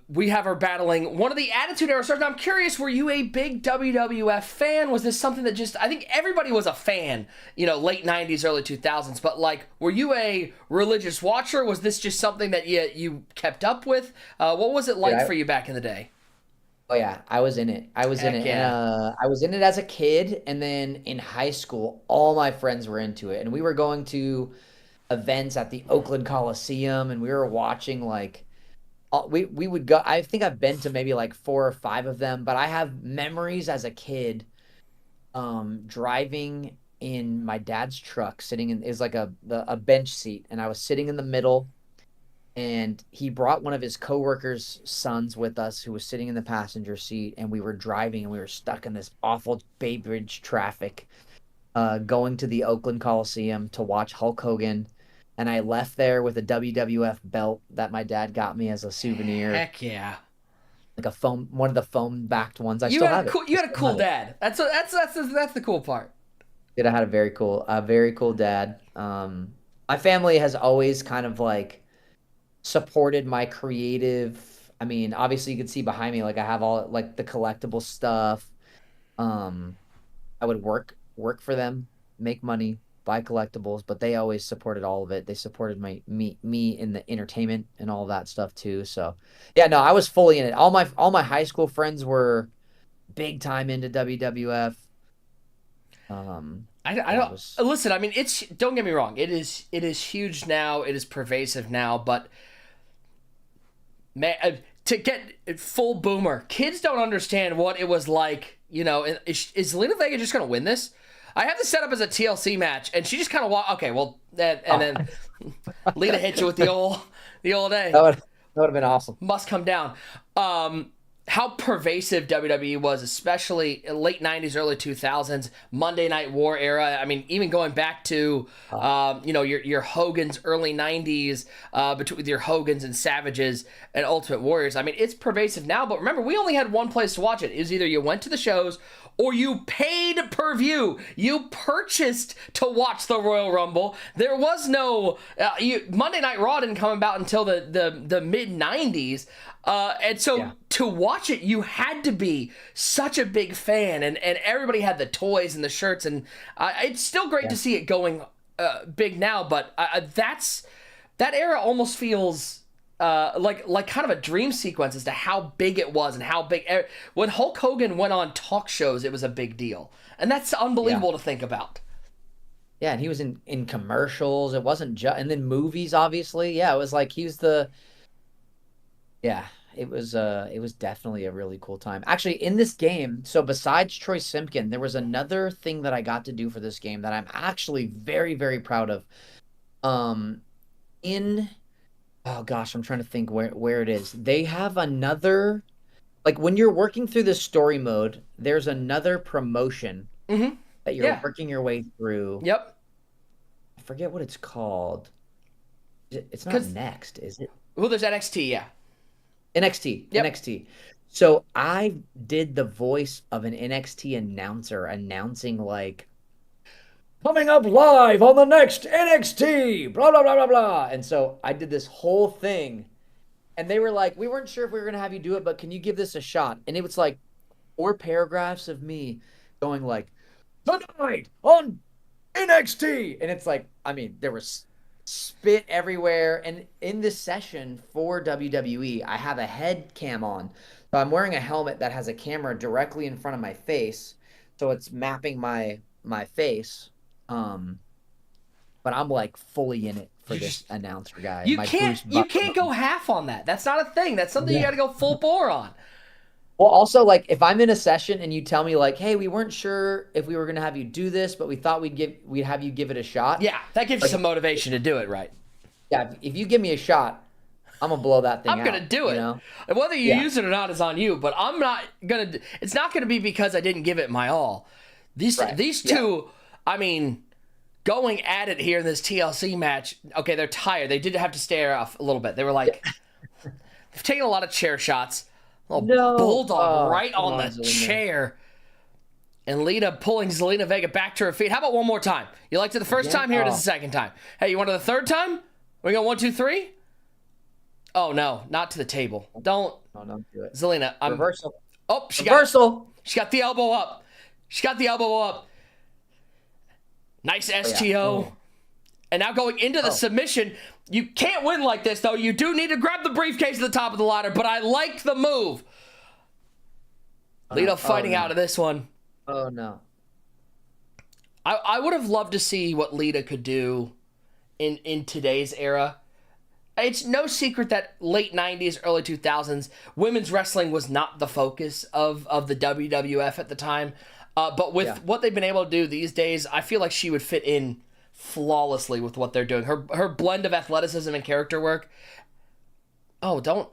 we have her battling one of the Attitude Era stars. Now, I'm curious, were you a big WWF fan? Was this something that just, I think everybody was a fan, late 90s, early 2000s, but like, were you a religious watcher? Was this just something that you kept up with? What was it like for you back in the day? oh yeah, I was in it. I was in Heck it. yeah. And I was in it as a kid, and then in high school, all my friends were into it, and we were going to events at the Oakland Coliseum, and we were watching like we would go. I think I've been to maybe like 4 or 5 of them, but I have memories as a kid, driving in my dad's truck, sitting in is like a bench seat, and I was sitting in the middle, and he brought one of his coworkers' sons with us who was sitting in the passenger seat, and we were driving, and we were stuck in this awful Bay Bridge traffic, going to the Oakland Coliseum to watch Hulk Hogan. And I left there with a WWF belt that my dad got me as a souvenir, Heck yeah. like one of the foam backed ones. I You still had have a it. cool, you had a cool dad. That's the cool part. I had a very cool dad. My family has always kind of like supported my creative. I mean, obviously you can see behind me, like I have all like the collectible stuff. I would work for them, make money, buy collectibles, but they always supported all of it. They supported me in the entertainment and all that stuff too. So yeah, no, I was fully in it. All my high school friends were big time into WWF. I Yeah, it don't was listen. I mean, it's don't get me wrong. It is huge now. It is pervasive now. But man, to get full boomer, kids don't understand what it was like. Is Zelina Vega just gonna win this? I have this set up as a TLC match, and she just kind of walked. Okay, well, then Lita hit you with the old A. That would have been awesome. Must come down. How pervasive WWE was, especially in late 90s, early 2000s, Monday Night War era. I mean, even going back to, your Hogan's early 90s, with your Hogans and Savages and Ultimate Warriors. I mean, it's pervasive now, but remember, we only had one place to watch it. It was either you went to the shows or you paid per view. You purchased to watch the Royal Rumble. There was no Monday Night Raw didn't come about until the mid 90s, and so to watch it, you had to be such a big fan, and everybody had the toys and the shirts, and it's still great to see it going big now. But that era almost feels. Like kind of a dream sequence as to how big it was and how big when Hulk Hogan went on talk shows, it was a big deal, and that's unbelievable to think about. Yeah, and he was in commercials. It wasn't just, and then movies, obviously. Yeah, it was like he was the. Yeah, it was definitely a really cool time. Actually, in this game, so besides Troy Simpkin, there was another thing that I got to do for this game that I'm actually very, very proud of. Oh gosh, I'm trying to think where it is. They have another, like when you're working through the story mode, there's another promotion that you're working your way through. Yep. I forget what it's called. It's not Next, is it? Well, there's NXT, yeah. NXT, yep. NXT. So I did the voice of an NXT announcer announcing like, coming up live on the next NXT, blah, blah, blah, blah, blah. And so I did this whole thing. And they were like, we weren't sure if we were going to have you do it, but can you give this a shot? And it was like 4 paragraphs of me going like, tonight on NXT. And it's like, I mean, there was spit everywhere. And in this session for WWE, I have a head cam on. So I'm wearing a helmet that has a camera directly in front of my face. So it's mapping my face. But I'm like fully in it for this announcer guy. You can't go half on that. That's not a thing. That's something you got to go full bore on. Well, also, like if I'm in a session and you tell me like, hey, we weren't sure if we were gonna have you do this, but we thought we'd have you give it a shot. Yeah, that gives you some motivation to do it, right? Yeah, if you give me a shot, I'm gonna blow that thing out. I'm gonna do it. You know? And whether you use it or not is on you. But I'm not gonna. It's not gonna be because I didn't give it my all. These two. I mean, going at it here in this TLC match, okay, they're tired. They did have to stare off a little bit. They were like, they've taken a lot of chair shots. Bulldog right on the chair. And Lita pulling Zelina Vega back to her feet. How about one more time? You liked it the first time? Here it is the second time. Hey, you want it the third time? We go 1, 2, 3? Oh, no, not to the table. Don't do it. Zelina, reversal. Oh, she got the elbow up. Nice STO. And now going into the submission, you can't win like this, though. You do need to grab the briefcase at the top of the ladder, but I like the move. Lita fighting out of this one. Oh, no. I would have loved to see what Lita could do in today's era. It's no secret that late 90s, early 2000s, women's wrestling was not the focus of the WWF at the time. But with what they've been able to do these days, I feel like she would fit in flawlessly with what they're doing. Her blend of athleticism and character work. Oh, don't.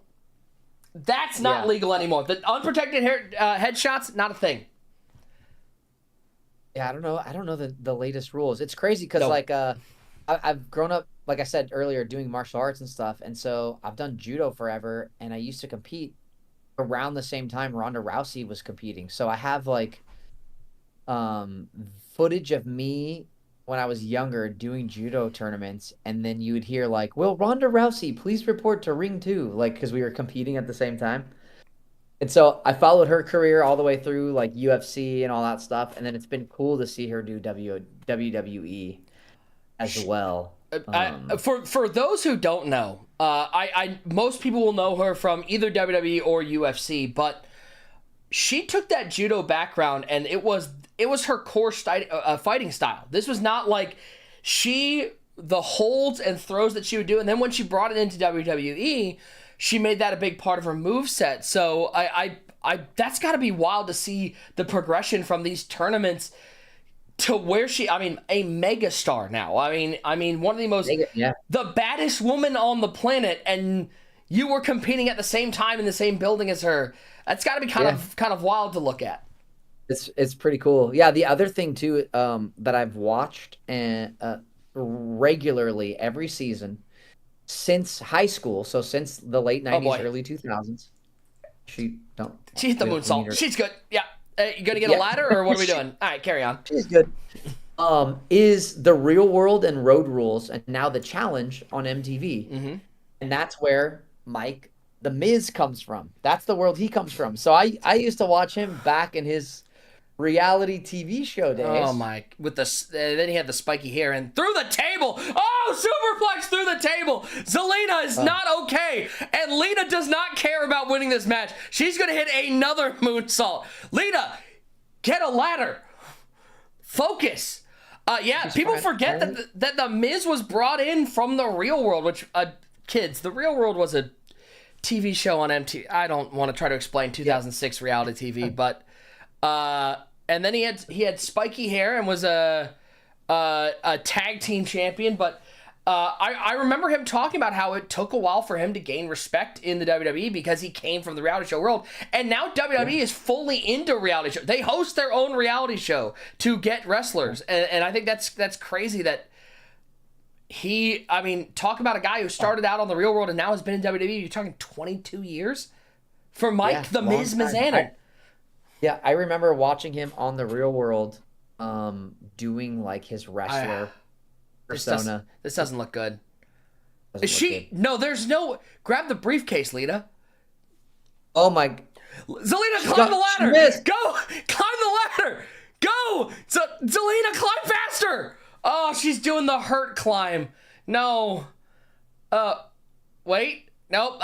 That's not legal anymore. The unprotected headshots, not a thing. Yeah, I don't know the latest rules. It's crazy because I've grown up, like I said earlier, doing martial arts and stuff, and so I've done judo forever, and I used to compete around the same time Ronda Rousey was competing. So I have like footage of me when I was younger doing judo tournaments, and then you would hear like, will Ronda Rousey please report to ring 2, like because we were competing at the same time. And so I followed her career all the way through like UFC and all that stuff, and then it's been cool to see her do WWE as well. For those who don't know, most people will know her from either WWE or UFC, but she took that judo background and it was her core fighting style. This was not like the holds and throws that she would do, and then when she brought it into WWE, she made that a big part of her moveset. So I that's got to be wild to see the progression from these tournaments to where she, I mean, a megastar now. I mean, one of the most, the baddest woman on the planet, and you were competing at the same time in the same building as her. That's got to be kind of wild to look at. It's pretty cool. Yeah, the other thing too that I've watched and regularly every season since high school, so since the late 90s, early 2000s. She hit the moonsault. She's good. Yeah. You gonna get a ladder, or what are we doing? All right, carry on. She's good. Is the Real World and Road Rules, and now the Challenge on MTV, and that's where Mike the Miz comes from. That's the world he comes from. So I used to watch him back in his reality TV show days. Oh my! With the then he had the spiky hair and through the table. Oh, superplex through the table. Zelina is not okay, and Lita does not care about winning this match. She's gonna hit another moonsault. Lita, get a ladder. Focus. People forget that the Miz was brought in from the Real World, which kids, the Real World was a TV show on MTV. I don't want to try to explain 2006 reality TV, but. And then he had spiky hair and was a tag team champion. But I remember him talking about how it took a while for him to gain respect in the WWE because he came from the reality show world. And now WWE is fully into reality show. They host their own reality show to get wrestlers. And I think that's crazy that talk about a guy who started out on the Real World and now has been in WWE. You're talking 22 years for Mike the Miz Mizanin. Yeah, I remember watching him on the Real World, doing like his wrestler persona. This doesn't look good. No, there's no. Grab the briefcase, Lita. Oh my! Zelina, climb the ladder. Go, climb the ladder. Go, Zelina, climb faster. Oh, she's doing the hurt climb. No. Wait. Nope.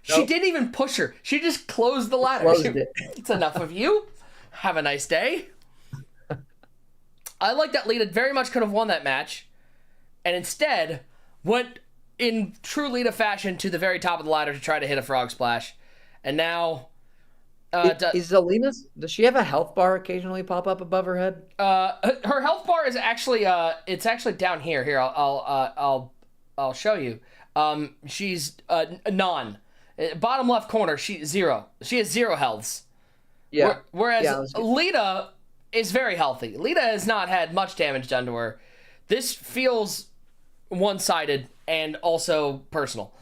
She didn't even push her. She just closed the ladder. It's enough of you. Have a nice day. I like that Lita very much could have won that match, and instead went in true Lita fashion to the very top of the ladder to try to hit a frog splash. And now... is Zelina's... Does she have a health bar occasionally pop up above her head? Her health bar is actually... it's actually down here. Here, I'll show you. She's none. Bottom left corner, she's 0. She has 0 healths. Yeah. Whereas Lita is very healthy. Lita has not had much damage done to her. This feels one-sided and also personal.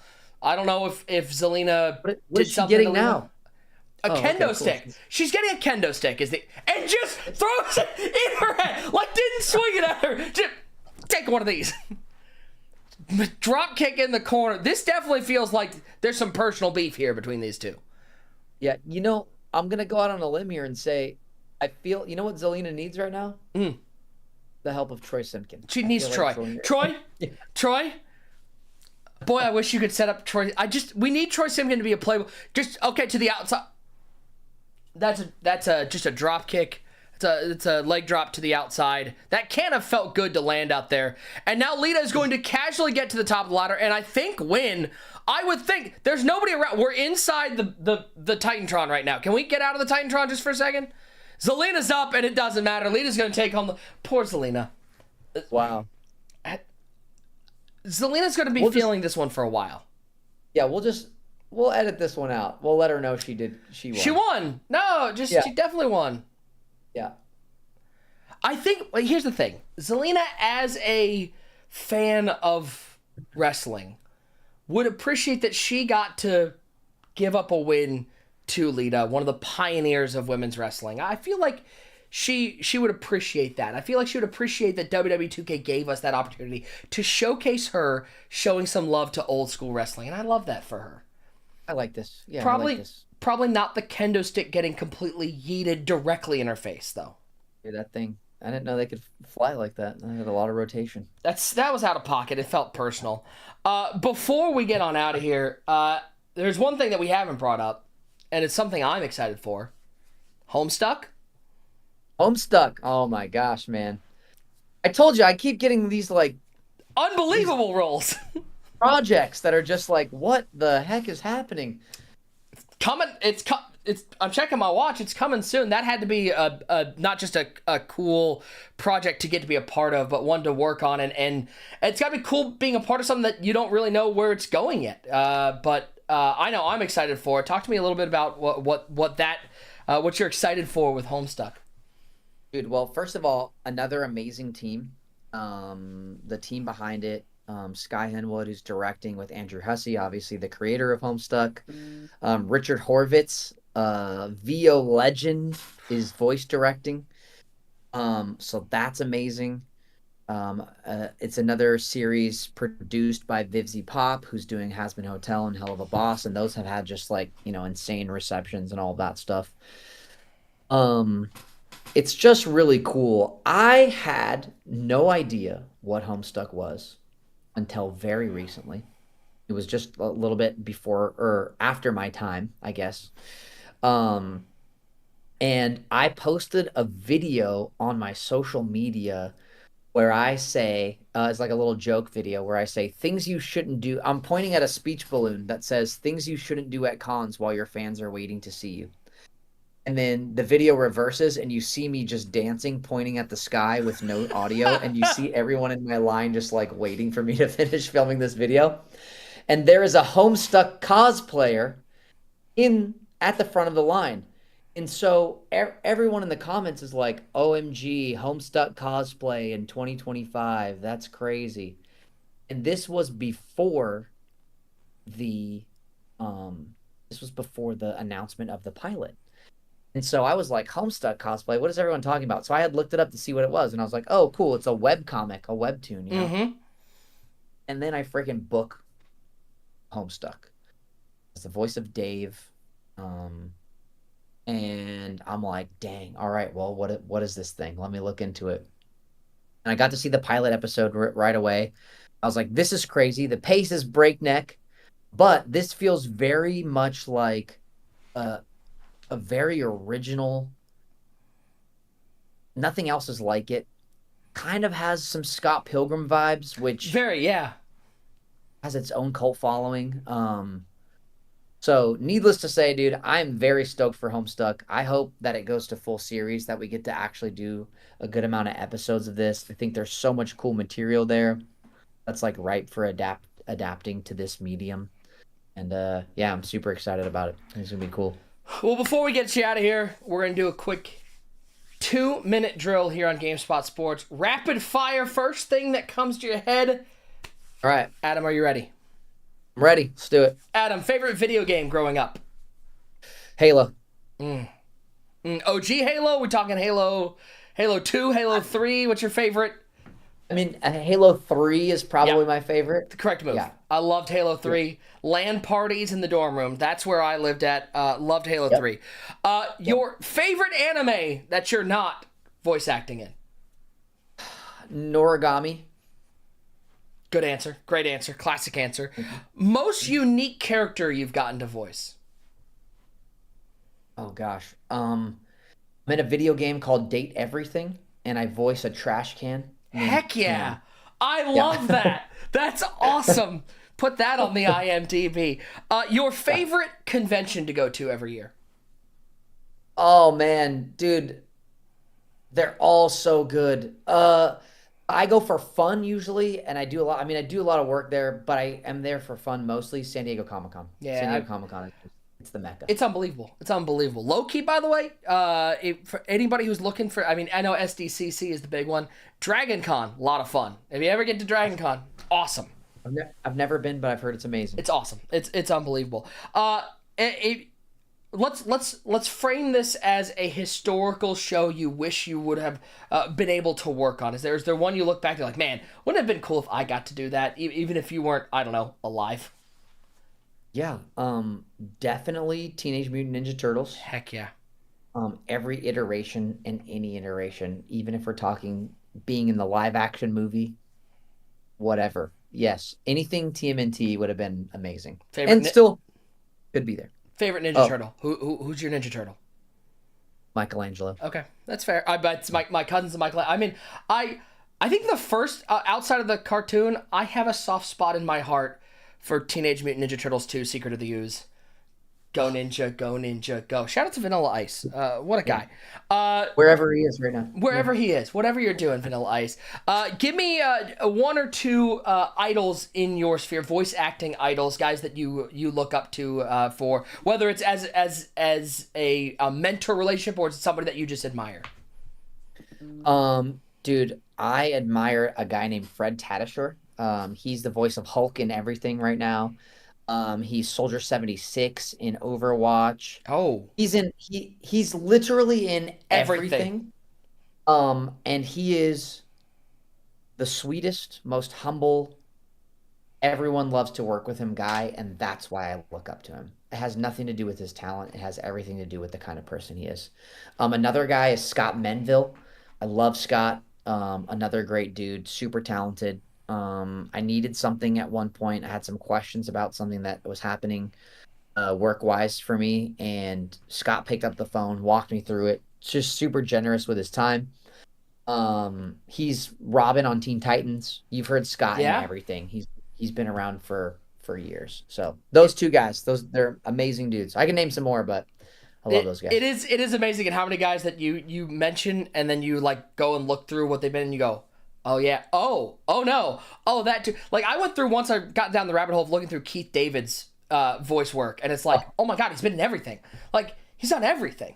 I don't know if Zelina what is she getting now? A kendo stick. Cool. She's getting a kendo stick and just throws it in her head. Like didn't swing it at her. Just take one of these. Drop kick in the corner. This definitely feels like there's some personal beef here between these two. Yeah, I'm going to go out on a limb here and say, I feel, you know what Zelina needs right now? The help of Troy Simpkin. She needs Troy. Troy? Yeah. Troy? Boy, I wish you could set up Troy. We need Troy Simpkin to be a playable. Just, okay, to the outside. That's just a drop kick. It's a leg drop to the outside. That can't have felt good to land out there. And now Lita is going to casually get to the top of the ladder and I think win. I would think there's nobody around. We're inside the Titantron right now. Can we get out of the Titantron just for a second? Zelina's up and it doesn't matter. Lita's going to take home the... Poor Zelina. Wow. Zelina's going to be feeling this one for a while. Yeah, we'll edit this one out. We'll let her know she won. She won. No, she definitely won. Yeah. I think, here's the thing. Zelina, as a fan of wrestling, would appreciate that she got to give up a win to Lita, one of the pioneers of women's wrestling. I feel like she would appreciate that. I feel like she would appreciate that WWE 2K gave us that opportunity to showcase her showing some love to old school wrestling, and I love that for her. I like this. Yeah, Probably not the kendo stick getting completely yeeted directly in her face, though. Yeah, that thing. I didn't know they could fly like that. I had a lot of rotation. That was out of pocket. It felt personal. Before we get on out of here, there's one thing that we haven't brought up, and it's something I'm excited for. Homestuck? Homestuck. Oh, my gosh, man. I told you, I keep getting these, unbelievable roles. Projects that are just like, what the heck is happening? Coming, I'm checking my watch. It's coming soon. That had to be a not just a cool project to get to be a part of, but one to work on. And it's got to be cool being a part of something that you don't really know where it's going yet. But I know I'm excited for it. Talk to me a little bit about what you're excited for with Homestuck. Dude, well, first of all, another amazing team. The team behind it, Sky Henwood, who's directing with Andrew Hussey, obviously the creator of Homestuck. Richard Horvitz, VO legend, is voice directing. So that's amazing. It's another series produced by Vivzy Pop, who's doing Has Been Hotel and Hell of a Boss, and those have had just like, insane receptions and all that stuff. It's just really cool. I had no idea what Homestuck was until very recently. It was just a little bit before or after my time, I guess. And I posted a video on my social media where I say, it's like a little joke video where I say things you shouldn't do. I'm pointing at a speech balloon that says things you shouldn't do at cons while your fans are waiting to see you. And then the video reverses and you see me just dancing, pointing at the sky with no audio. And you see everyone in my line just like waiting for me to finish filming this video. And there is a Homestuck cosplayer at the front of the line. And so everyone in the comments is like, OMG, Homestuck cosplay in 2025. That's crazy. And this was before the announcement of the pilot. And so I was like, Homestuck cosplay, what is everyone talking about? So I had looked it up to see what it was. And I was like, oh, cool. It's a webcomic, a webtoon, Mm-hmm. And then I freaking book Homestuck. It's the voice of Dave. And I'm like, dang, all right, well, what is this thing? Let me look into it. And I got to see the pilot episode right away. I was like, this is crazy. The pace is breakneck, but this feels very much like a very original, nothing else is like it. Kind of has some Scott Pilgrim vibes, which has its own cult following. So needless to say, dude, I'm very stoked for Homestuck. I hope that it goes to full series, that we get to actually do a good amount of episodes of this. I think there's so much cool material there that's like ripe for adapting to this medium. And I'm super excited about it. It's gonna be cool. Well, before we get you out of here, we're going to do a quick 2-minute drill here on GameSpot Sports. Rapid fire, first thing that comes to your head. All right. Adam, are you ready? I'm ready. Let's do it. Adam, favorite video game growing up? Halo. OG Halo? We're talking Halo 2, Halo 3. What's your favorite? I mean, Halo 3 is probably my favorite. The correct move. Yeah. I loved Halo 3. LAN parties in the dorm room. That's where I lived at. Loved Halo 3. Your favorite anime that you're not voice acting in? Noragami. Good answer. Great answer. Classic answer. Most unique character you've gotten to voice? Oh, gosh. I'm in a video game called Date Everything, and I voice a trash can. Heck yeah. I love that. That's awesome. Put that on the IMDb. Your favorite convention to go to every year? Oh, man. Dude, they're all so good. I go for fun usually, and I do a lot. I mean, I do a lot of work there, but I am there for fun mostly. San Diego Comic-Con. Yeah. San Diego Comic-Con, it's the mecca. It's unbelievable. It's unbelievable. Low key, by the way, for anybody who's looking for, I mean, I know SDCC is the big one. Dragon Con, a lot of fun. If you ever get to Dragon Con, awesome. I've never been, but I've heard it's amazing. It's awesome. It's unbelievable. Let's frame this as a historical show you wish you would have been able to work on. Is there one you look back to like, man, wouldn't it have been cool if I got to do that, even if you weren't, I don't know, alive? Yeah, definitely Teenage Mutant Ninja Turtles. Heck yeah. Every iteration and any iteration, even if we're talking being in the live action movie, whatever. Yes, anything TMNT would have been amazing, still could be there. Favorite Ninja Turtle? Who's your Ninja Turtle? Michelangelo. Okay, that's fair. I bet it's my cousin's Michelangelo. I mean, I think the first outside of the cartoon, I have a soft spot in my heart for Teenage Mutant Ninja Turtles 2: Secret of the Ooze. Go Ninja, go Ninja, go. Shout out to Vanilla Ice. What a Yeah. guy. Wherever he is right now. Wherever he is, whatever you're doing, Vanilla Ice. Give me one or two idols in your sphere, voice acting idols, guys that you look up to for whether it's as a mentor relationship or it's somebody that you just admire. Dude, I admire a guy named Fred Tatasciore. He's the voice of Hulk in everything right now. He's Soldier 76 in Overwatch. Oh, He's literally in everything. everything. And he is the sweetest, most humble, everyone loves to work with him guy, and that's why I look up to him. It has nothing to do with his talent. It has everything to do with the kind of person he is. Another guy is Scott Menville. I love Scott. Another great dude, super talented. I needed something at one point. I had some questions about something that was happening work-wise for me, and Scott picked up the phone, walked me through it. Just super generous with his time. He's Robin on Teen Titans. You've heard Scott in everything. He's been around for years. So those two guys, they're amazing dudes. I can name some more, but I love those guys. It is amazing at how many guys that you mention and then you like go and look through what they've been and you go, oh yeah, oh no, oh that too. Like I went through once, I got down the rabbit hole of looking through Keith David's voice work, and it's like, oh my god, he's been in everything. Like he's done everything.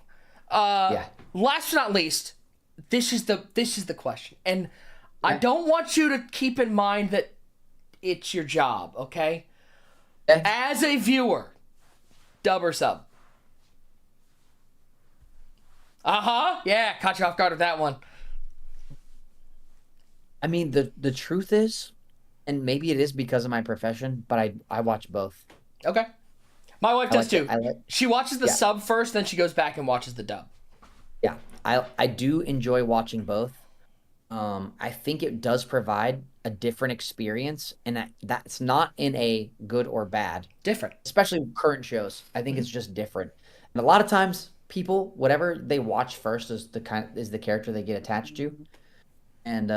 Yeah. Last but not least, this is the question, and I don't want you to keep in mind that it's your job, okay? As a viewer, dub or sub? Yeah, caught you off guard with that one. I mean, the truth is, and maybe it is because of my profession, but I watch both. Okay. My wife does too. She watches the sub first, then she goes back and watches the dub. Yeah, I do enjoy watching both. I think it does provide a different experience, and that's not in a good or bad. Different. Especially current shows. I think it's just different. And a lot of times people, whatever they watch first is the character they get attached to. And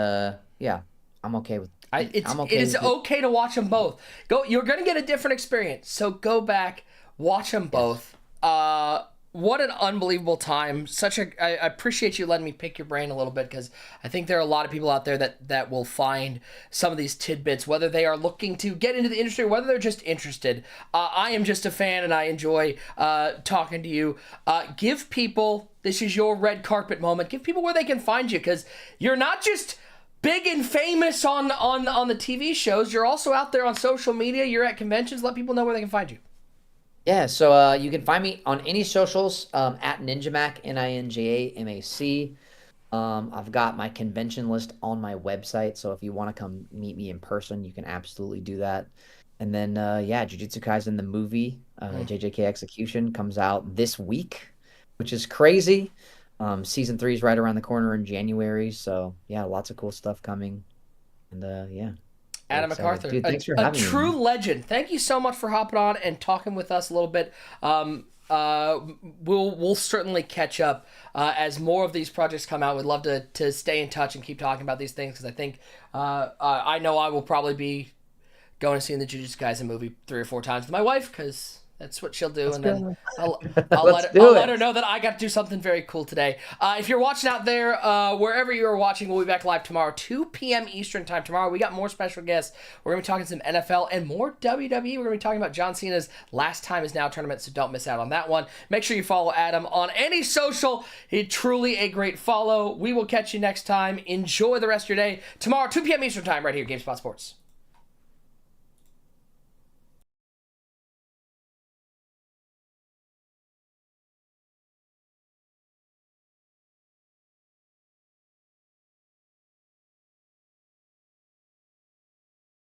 yeah, I'm okay with it is okay to watch them both. You're going to get a different experience. So go back, watch them both. What an unbelievable time. I appreciate you letting me pick your brain a little bit, because I think there are a lot of people out there that will find some of these tidbits, whether they are looking to get into the industry or whether they're just interested. I am just a fan and I enjoy talking to you. Give people, this is your red carpet moment, give people where they can find you, because you're not just big and famous on the TV shows, you're also out there on social media, you're at conventions. Let people know where they can find you. Yeah, so you can find me on any socials at Ninjamac, NinjaMac. I've got my convention list on my website, so if you want to come meet me in person, you can absolutely do that. And then, Jujutsu Kaisen, the movie, JJK Execution, comes out this week, which is crazy. Season 3 is right around the corner in January, so yeah, lots of cool stuff coming. And yeah. Adam McArthur, dude, thanks for having me. A true legend. Thank you so much for hopping on and talking with us a little bit. We'll certainly catch up as more of these projects come out. We'd love to stay in touch and keep talking about these things, because I think I know I will probably be going to see the Jujutsu Kaisen movie 3 or 4 times with my wife, because that's what she'll do. Then I'll let her know that I got to do something very cool today. If you're watching out there, wherever you're watching, we'll be back live tomorrow, 2 p.m. Eastern time tomorrow. We got more special guests. We're going to be talking some NFL and more WWE. We're going to be talking about John Cena's Last Time Is Now tournament, so don't miss out on that one. Make sure you follow Adam on any social. He's truly a great follow. We will catch you next time. Enjoy the rest of your day. Tomorrow, 2 p.m. Eastern time, right here, GameSpot Sports.